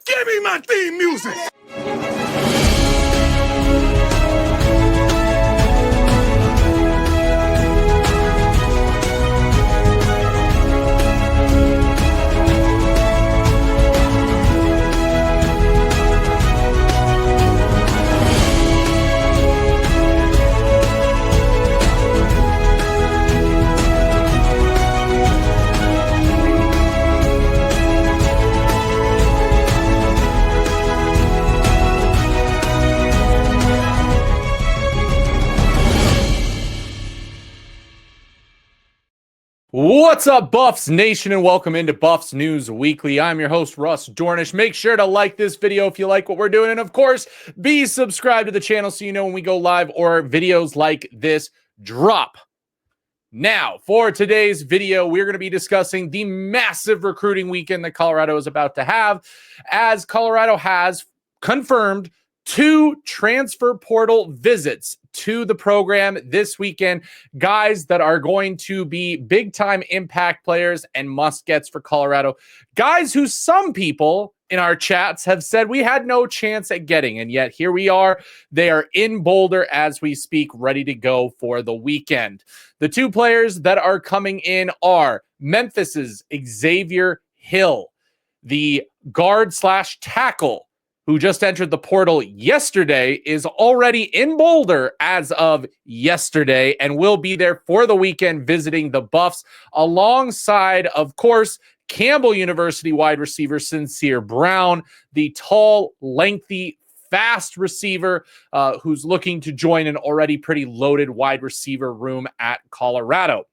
Give me my theme music! What's up, Buffs Nation, and welcome into Buffs News Weekly. I'm your host, Russ Dornish. Make sure to like this video if you like what we're doing, and of course, be subscribed to the channel so you know when we go live or videos like this drop. Now, for today's video, we're going to be discussing the massive recruiting weekend that Colorado is about to have, as Colorado has confirmed 2 transfer portal visits to the program this weekend. Guys that are going to be big-time impact players and must-gets for Colorado. Guys who some people in our chats have said we had no chance at getting, and yet here we are. They are in Boulder as we speak, ready to go for the weekend. The 2 players that are coming in are Memphis's Xavier Hill, the guard/tackle who just entered the portal yesterday, is already in Boulder as of yesterday and will be there for the weekend visiting the Buffs alongside, of course, Campbell University wide receiver Sincere Brown, the tall, lengthy, fast receiver who's looking to join an already pretty loaded wide receiver room at Colorado.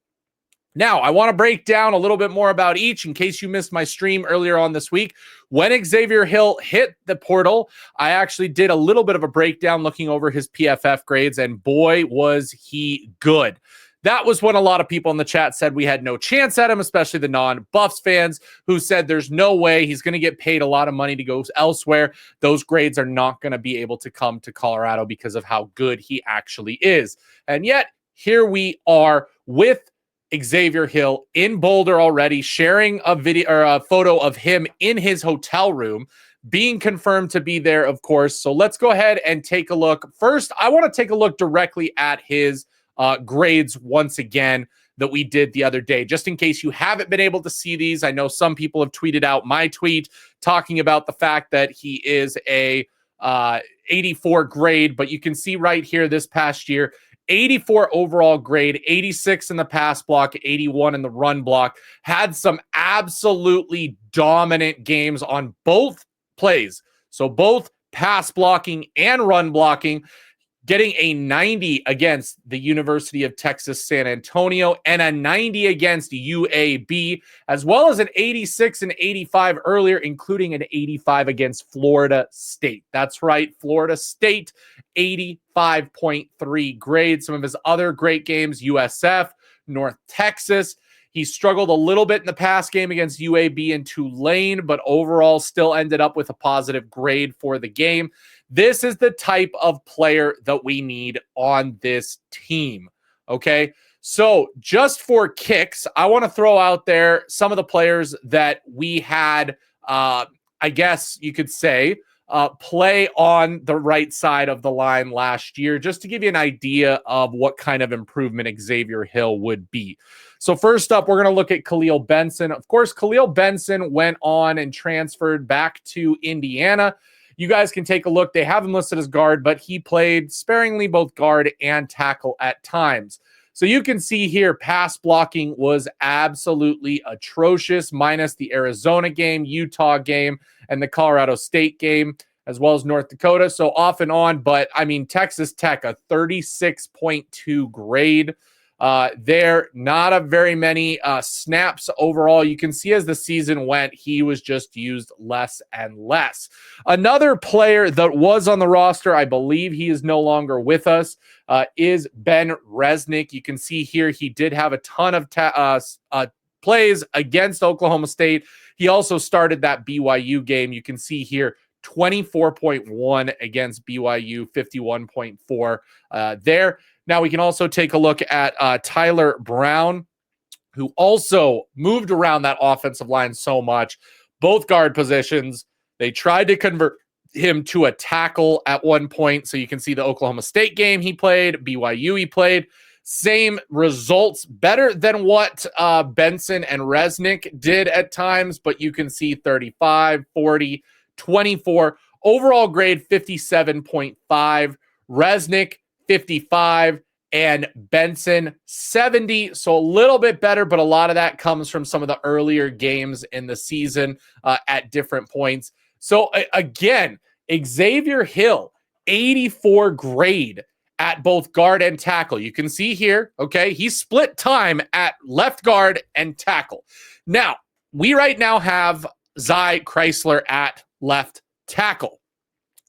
Now, I want to break down a little bit more about each in case you missed my stream earlier on this week. When Xavier Hill hit the portal, I actually did a little bit of a breakdown looking over his PFF grades, and boy, was he good. That was when a lot of people in the chat said we had no chance at him, especially the non-Buffs fans who said there's no way he's going to get paid a lot of money to go elsewhere. Those grades are not going to be able to come to Colorado because of how good he actually is. And yet, here we are with Xavier Hill in Boulder already, sharing a video or a photo of him in his hotel room, being confirmed to be there, of course. So let's go ahead and take a look. First, I want to take a look directly at his grades once again that we did the other day, just in case you haven't been able to see these. I know some people have tweeted out my tweet talking about the fact that he is a 84 grade, but you can see right here this past year, 84 overall grade, 86 in the pass block, 81 in the run block. Had some absolutely dominant games on both plays. So both pass blocking and run blocking, getting a 90 against the University of Texas San Antonio and a 90 against UAB, as well as an 86 and 85 earlier, including an 85 against Florida State. That's right, Florida State, 85.3 grade. Some of his other great games, USF, North Texas. He struggled a little bit in the pass game against UAB and Tulane, but overall still ended up with a positive grade for the game. This is the type of player that we need on this team, okay? So just for kicks, I want to throw out there some of the players that we had, I guess you could say, play on the right side of the line last year, just to give you an idea of what kind of improvement Xavier Hill would be. So first up, we're going to look at Khalil Benson. Of course, Khalil Benson went on and transferred back to Indiana. You guys can take a look. They have him listed as guard, but he played sparingly both guard and tackle at times. So you can see here, pass blocking was absolutely atrocious, minus the Arizona game, Utah game, and the Colorado State game, as well as North Dakota. So off and on, but I mean, Texas Tech, a 36.2 grade. There, not a very many snaps overall. You can see as the season went, he was just used less and less. Another player that was on the roster, I believe he is no longer with us, is Ben Resnick. You can see here he did have a ton of plays against Oklahoma State. He also started that BYU game. You can see here 24.1 against BYU, 51.4 there. Now we can also take a look at Tyler Brown, who also moved around that offensive line so much. Both guard positions, They tried to convert him to a tackle at one point. So you can see the Oklahoma State game he played, BYU he played. Same results, better than what Benson and Resnick did at times, but you can see 35, 40, 24. Overall grade 57.5. Resnick 55 and Benson 70. So a little bit better, but a lot of that comes from some of the earlier games in the season at different points. So again, Xavier Hill, 84 grade at both guard and tackle. You can see here, okay, he split time at left guard and tackle. Now, we right now have Zy Chrysler at left tackle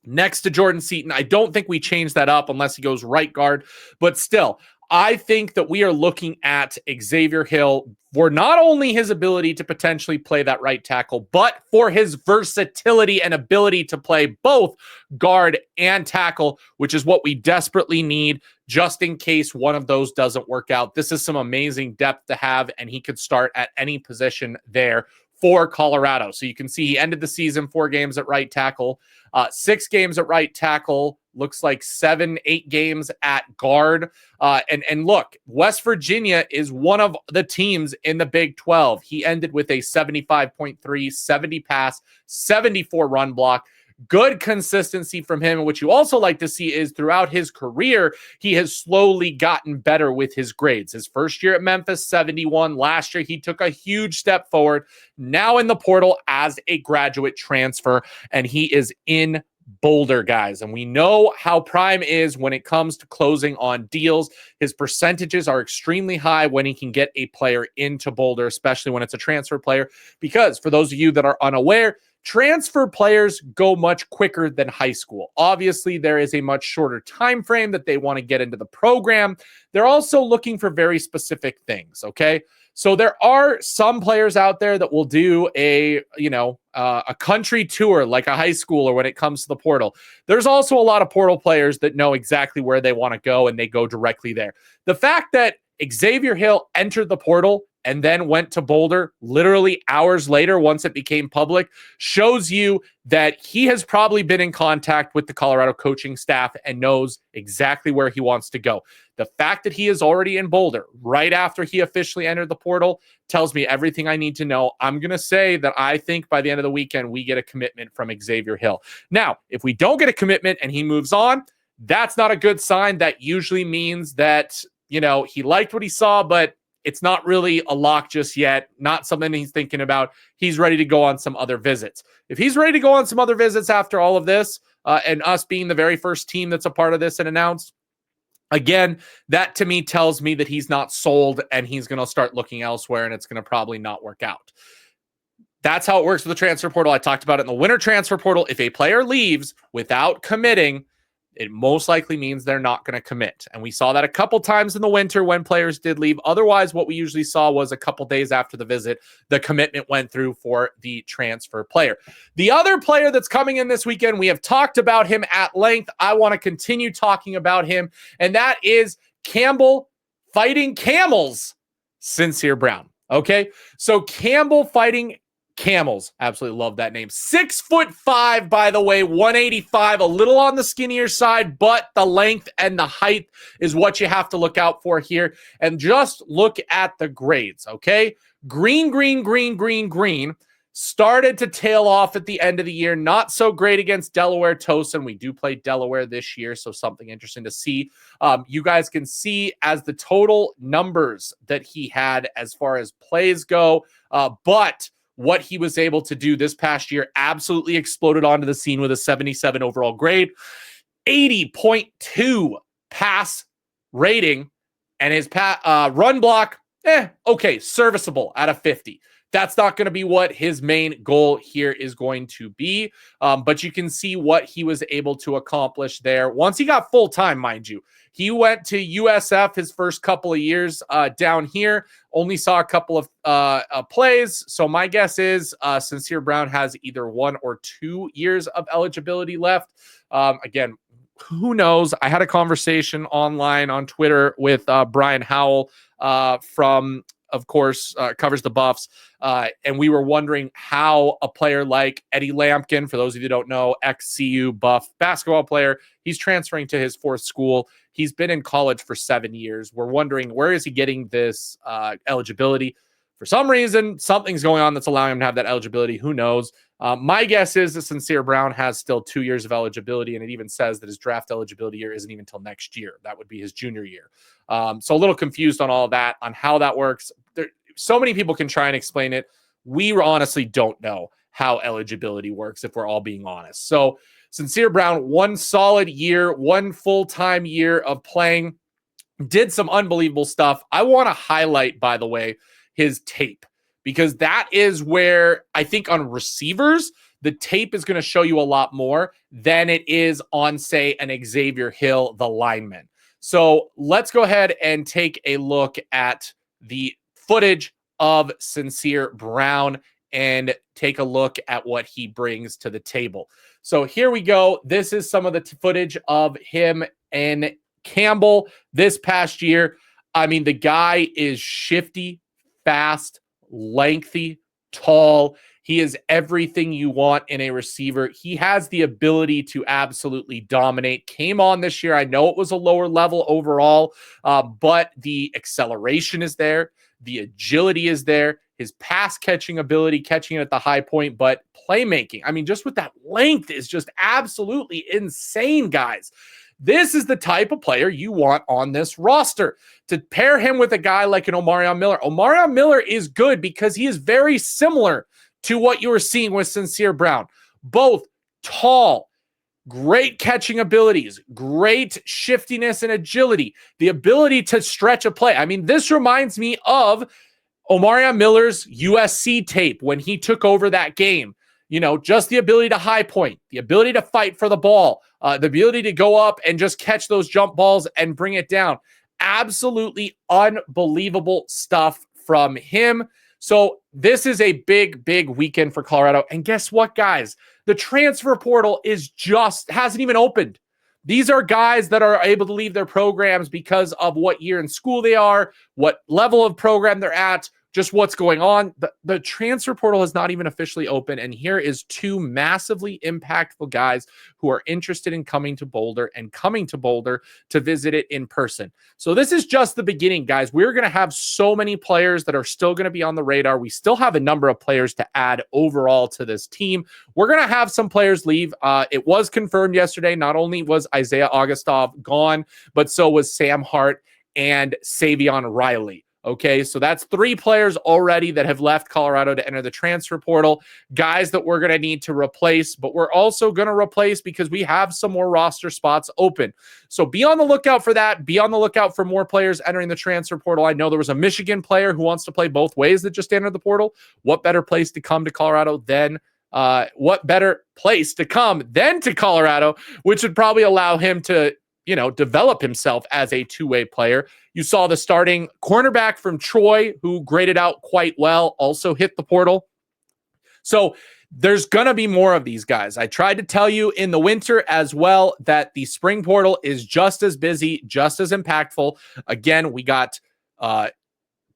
next to Jordan Seaton. I don't think we change that up unless he goes right guard, but still, I think that we are looking at Xavier Hill for not only his ability to potentially play that right tackle, but for his versatility and ability to play both guard and tackle, which is what we desperately need just in case one of those doesn't work out. This is some amazing depth to have, and he could start at any position there for Colorado. So you can see he ended the season 4 games at right tackle, 6 games at right tackle, looks like 7, 8 games at guard. And look, West Virginia is one of the teams in the Big 12. He ended with a 75.3, 70 pass, 74 run block. Good consistency from him. And what you also like to see is throughout his career, he has slowly gotten better with his grades. His first year at Memphis, 71. Last year, he took a huge step forward. Now in the portal as a graduate transfer, and he is in Boulder, guys. And we know how Prime is when it comes to closing on deals. His percentages are extremely high when he can get a player into Boulder, especially when it's a transfer player. Because for those of you that are unaware, transfer players go much quicker than high school. Obviously, there is a much shorter time frame that they want to get into the program. They're also looking for very specific things, okay? So there are some players out there that will do a country tour like a high schooler when it comes to the portal. There's also a lot of portal players that know exactly where they want to go and they go directly there. The fact that Xavier Hill entered the portal and then went to Boulder literally hours later once it became public shows you that he has probably been in contact with the Colorado coaching staff and knows exactly where he wants to go. The fact that he is already in Boulder right after he officially entered the portal tells me everything I need to know. I'm going to say that I think by the end of the weekend, we get a commitment from Xavier Hill. Now, if we don't get a commitment and he moves on, that's not a good sign. That usually means that, he liked what he saw, but it's not really a lock just yet. Not something he's thinking about. He's ready to go on some other visits. If he's ready to go on some other visits after all of this, and us being the very first team that's a part of this and announced, again, that to me tells me that he's not sold and he's going to start looking elsewhere and it's going to probably not work out. That's how it works with the transfer portal. I talked about it in the winter transfer portal. If a player leaves without committing, it most likely means they're not going to commit. And we saw that a couple times in the winter when players did leave. Otherwise, what we usually saw was a couple days after the visit, the commitment went through for the transfer player. The other player that's coming in this weekend, we have talked about him at length. I want to continue talking about him, and that is Campbell fighting Camels, Sincere Brown. Okay, so Campbell fighting Camels. Absolutely love that name. 6'5", by the way, 185, a little on the skinnier side, but the length and the height is what you have to look out for here. And just look at the grades, okay? Green. Started to tail off at the end of the year. Not so great against Delaware Towson. We do play Delaware this year, so something interesting to see. You guys can see as the total numbers that he had as far as plays go, but what he was able to do this past year absolutely exploded onto the scene with a 77 overall grade, 80.2 pass rating, and his run block, okay, serviceable out of 50. That's not going to be what his main goal here is going to be, but you can see what he was able to accomplish there. Once he got full time, mind you, he went to USF his first couple of years down here, only saw a couple of plays. So my guess is Sincere Brown has either 1 or 2 years of eligibility left. Again, who knows? I had a conversation online on Twitter with Brian Howell from of course, covers the Buffs. And we were wondering how a player like Eddie Lampkin, for those of you who don't know, ex-CU Buff basketball player, he's transferring to his fourth school. He's been in college for 7 years. We're wondering, where is he getting this eligibility? For some reason, something's going on that's allowing him to have that eligibility. Who knows? My guess is that Sincere Brown has still 2 years of eligibility, and it even says that his draft eligibility year isn't even until next year. That would be his junior year. So a little confused on all of that, on how that works. So many people can try and explain it. We honestly don't know how eligibility works, if we're all being honest. So Sincere Brown, 1 solid year, 1 full-time year of playing, did some unbelievable stuff. I want to highlight, by the way, his tape, because that is where I think on receivers, the tape is going to show you a lot more than it is on, say, an Xavier Hill, the lineman. So let's go ahead and take a look at the footage of Sincere Brown and take a look at what he brings to the table. So here we go. This is some of the footage of him and Campbell this past year. I mean, the guy is shifty, fast, lengthy, tall. He is everything you want in a receiver. He has the ability to absolutely dominate. Came on this year. I know it was a lower level overall, but the acceleration is there. The agility is there. His pass catching ability, catching it at the high point, but playmaking, I mean, just with that length is just absolutely insane, guys. This is the type of player you want on this roster. To pair him with a guy like an Omarion Miller. Omarion Miller is good because he is very similar to what you were seeing with Sincere Brown. Both tall, great catching abilities, great shiftiness and agility, the ability to stretch a play. I mean, this reminds me of Omarion Miller's USC tape when he took over that game. You know, just the ability to high point, the ability to fight for the ball, the ability to go up and just catch those jump balls and bring it down. Absolutely unbelievable stuff from him. So this is a big, big weekend for Colorado. And guess what, guys? The transfer portal hasn't even opened. These are guys that are able to leave their programs because of what year in school they are, what level of program they're at, just what's going on. The transfer portal has not even officially opened, and here is 2 massively impactful guys who are interested in coming to Boulder to visit it in person. So this is just the beginning, guys. We're going to have so many players that are still going to be on the radar. We still have a number of players to add overall to this team. We're going to have some players leave. It was confirmed yesterday. Not only was Isaiah Augustov gone, but so was Sam Hart and Savion Riley. Okay, so that's 3 players already that have left Colorado to enter the transfer portal. Guys that we're going to need to replace, but we're also going to replace because we have some more roster spots open. So be on the lookout for that. Be on the lookout for more players entering the transfer portal. I know there was a Michigan player who wants to play both ways that just entered the portal. What better place to come to Colorado than to Colorado, which would probably allow him to develop himself as a two-way player. You saw the starting cornerback from Troy, who graded out quite well, also hit the portal. So there's going to be more of these guys. I tried to tell you in the winter as well that the spring portal is just as busy, just as impactful. Again, we got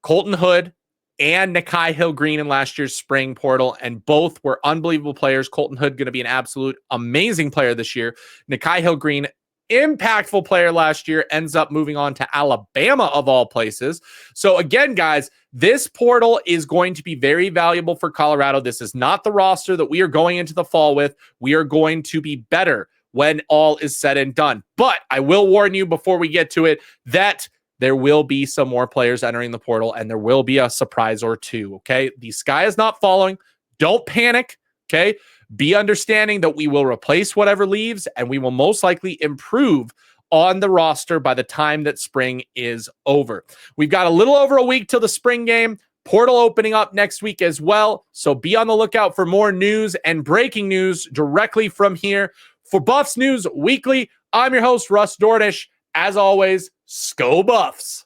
Colton Hood and Nikai Hill-Green in last year's spring portal, and both were unbelievable players. Colton Hood going to be an absolute amazing player this year. Nikai Hill-Green, impactful player last year, ends up moving on to Alabama of all places. So again, guys, this portal is going to be very valuable for Colorado. This is not the roster that we are going into the fall with. We are going to be better when all is said and done. But I will warn you before we get to it that there will be some more players entering the portal, and there will be a surprise or two, okay? The sky is not falling. Don't panic, okay? Be understanding that we will replace whatever leaves, and we will most likely improve on the roster by the time that spring is over. We've got a little over a week till the spring game. Portal opening up next week as well. So be on the lookout for more news and breaking news directly from here. For Buffs News Weekly, I'm your host, Russ Dornish. As always, Sko Buffs.